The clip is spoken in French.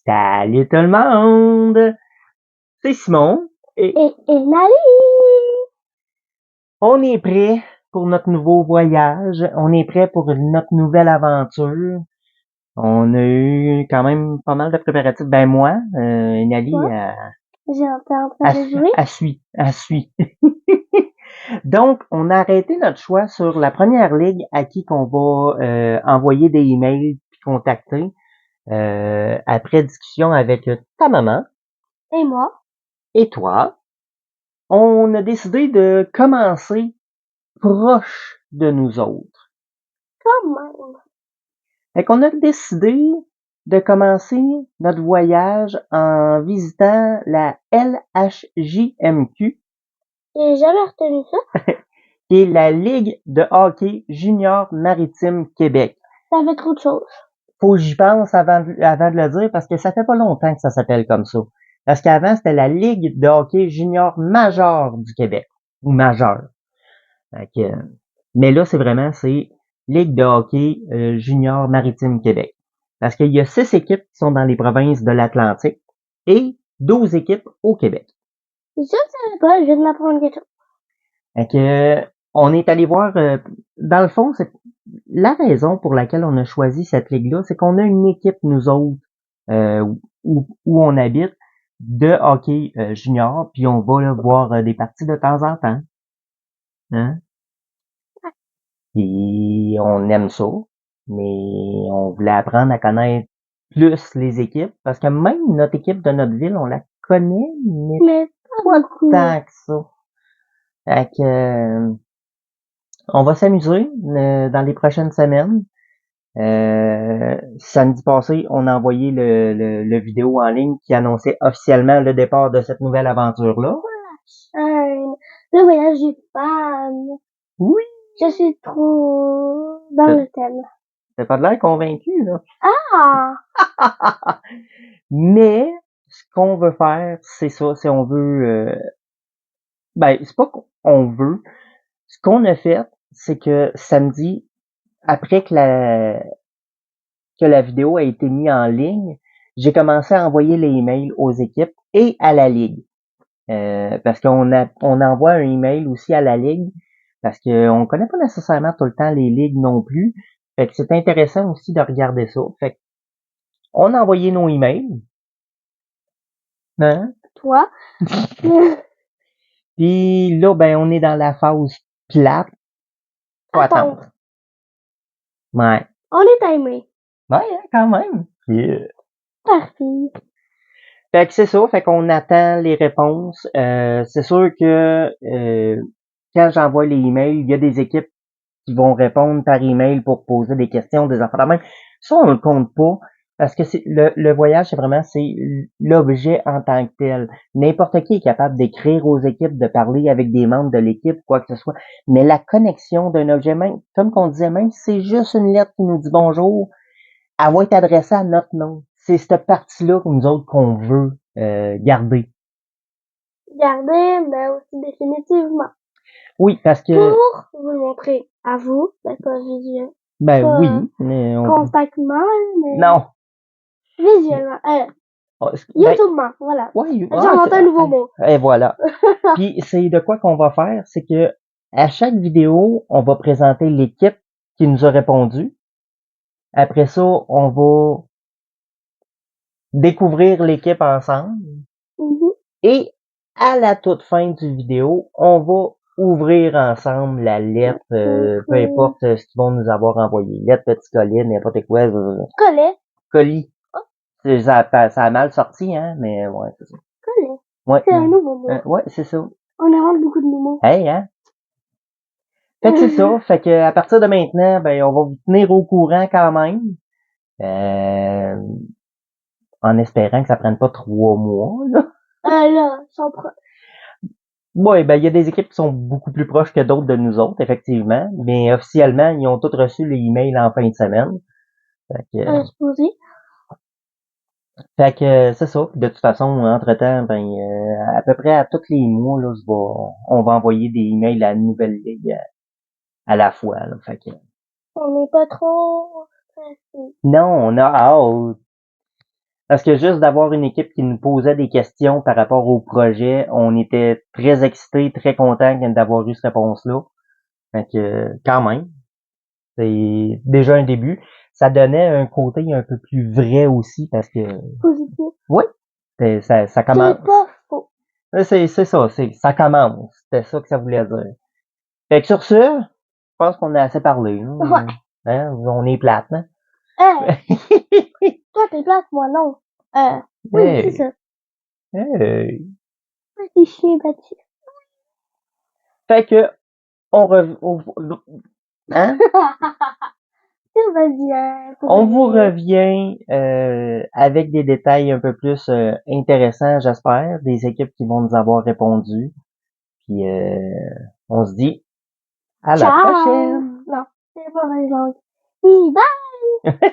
Salut tout le monde! C'est Simon et Et Marie! on est prêt pour notre nouveau voyage. On est prêt pour notre nouvelle aventure. On a eu quand même pas mal de préparatifs. Ben moi, Nali, Quoi? J'ai un peu en train de jouer. elle suit. Donc, on a arrêté notre choix sur la première ligue à qui qu'on va envoyer des emails puis contacter après discussion avec ta maman Et moi? et toi. On a décidé de commencer proche de nous autres. Quand même. Fait qu'on a décidé de commencer notre voyage en visitant la LHJMQ, J'ai jamais retenu ça. qui est la Ligue de hockey junior maritime Québec. Ça fait trop de choses. Faut que j'y pense avant de le dire parce que ça fait pas longtemps que ça s'appelle comme ça. Parce qu'avant, c'était la Ligue de hockey junior major du Québec. Ou majeur. Fait que, mais là, c'est Ligue de hockey junior maritime Québec. Parce qu'il y a 6 équipes qui sont dans les provinces de l'Atlantique et 12 équipes au Québec. Je ne savais pas, je viens de m'apprendre quelque chose. Fait que, on est allé voir, dans le fond, c'est la raison pour laquelle on a choisi cette ligue-là, c'est qu'on a une équipe, nous autres, où on habite, de hockey junior, puis on va là, voir des parties de temps en temps. Hein? Puis on aime ça, mais on voulait apprendre à connaître plus les équipes, parce que même notre équipe de notre ville, on la connaît, mais Mais pas pas beaucoup. tant que ça. Fait que, on va s'amuser dans les prochaines semaines. Samedi passé, on a envoyé le vidéo en ligne qui annonçait officiellement le départ de cette nouvelle aventure-là. Le voyage du fan. Oui! Je suis trop dans le thème. T'as pas de l'air convaincu, là. Ah! Mais, ce qu'on veut faire, c'est ça, c'est on veut, ben, c'est pas qu'on veut. Ce qu'on a fait, c'est que samedi, après que la vidéo a été mise en ligne, j'ai commencé à envoyer les emails aux équipes et à la ligue. Parce on envoie un email aussi à la ligue parce qu'on connaît pas nécessairement tout le temps les ligues non plus. Fait que c'est intéressant aussi de regarder ça. Fait que on a envoyé nos emails. Hein? Toi? Puis là, ben, on est dans la phase plate. Faut attendre. Ouais. On est timé. Ouais, hein, quand même. Yeah. Parfait. Fait que c'est ça, fait qu'on attend les réponses. C'est sûr que quand j'envoie les emails, il y a des équipes qui vont répondre par email pour poser des questions, des affaires de même. Ça, on le compte pas. Parce que c'est le voyage, c'est l'objet en tant que tel. N'importe qui est capable d'écrire aux équipes, de parler avec des membres de l'équipe, quoi que ce soit. Mais la connexion d'un objet, même, comme qu'on disait, même si c'est juste une lettre qui nous dit bonjour, elle va être adressée à notre nom. C'est cette partie-là que nous autres qu'on veut garder. Garder, mais aussi définitivement. Oui, parce que Pour vous le montrer à vous, pas visuel. ben Pas oui, mais contactement, mais non. visuellement. Ben, YouTubement, voilà. ouais, J'ai inventé un nouveau mot. et voilà. Puis c'est de quoi qu'on va faire, c'est que à chaque vidéo, on va présenter l'équipe qui nous a répondu. Après ça, on va découvrir l'équipe ensemble. Mhm. Et à la toute fin du vidéo, on va ouvrir ensemble la lettre, peu importe ce qu'ils vont nous avoir envoyé. Lettre, petit colis, n'importe quoi. Collet. Colis. Ça a mal sorti, hein, mais ouais, c'est ça. Collet. Ouais, C'est un nouveau mot. ouais, c'est ça. On invente beaucoup de mots. Hey, hein? Fait que c'est ça. Fait que à partir de maintenant, ben, on va vous tenir au courant quand même. Euh, en espérant que ça prenne pas 3 mois, là. Là, sans Ouais, ben, il y a des équipes qui sont beaucoup plus proches que d'autres de nous autres, effectivement. Mais officiellement, ils ont tous reçu les emails en fin de semaine. supposé. Fait que c'est ça. De toute façon, entre-temps, ben, à peu près à tous les mois, là, on va envoyer des emails à la nouvelle ligue à la fois, là. Fait que, On n'est pas trop stressé. non, on a hâte. Parce que juste d'avoir une équipe qui nous posait des questions par rapport au projet, on était très excités, très contents d'avoir eu cette réponse-là. Fait que, quand même, c'est déjà un début. Ça donnait un côté un peu plus vrai aussi parce que, Positif. oui, ça commence. C'est pas faux. C'est ça, ça commence. C'était ça que ça voulait dire. Fait que sur ce, je pense qu'on a assez parlé. Hein? Ouais. Hein? On est plate, hein? Toi, t'es plate, moi, non. Oui, Hey, c'est ça. hey. Petit chien battu. Fait que, hein? Vas-y, On vous revient avec des détails un peu plus intéressants, j'espère, des équipes qui vont nous avoir répondu. Puis on se dit à la Ciao. prochaine. Non, c'est pas ma langue. Bye.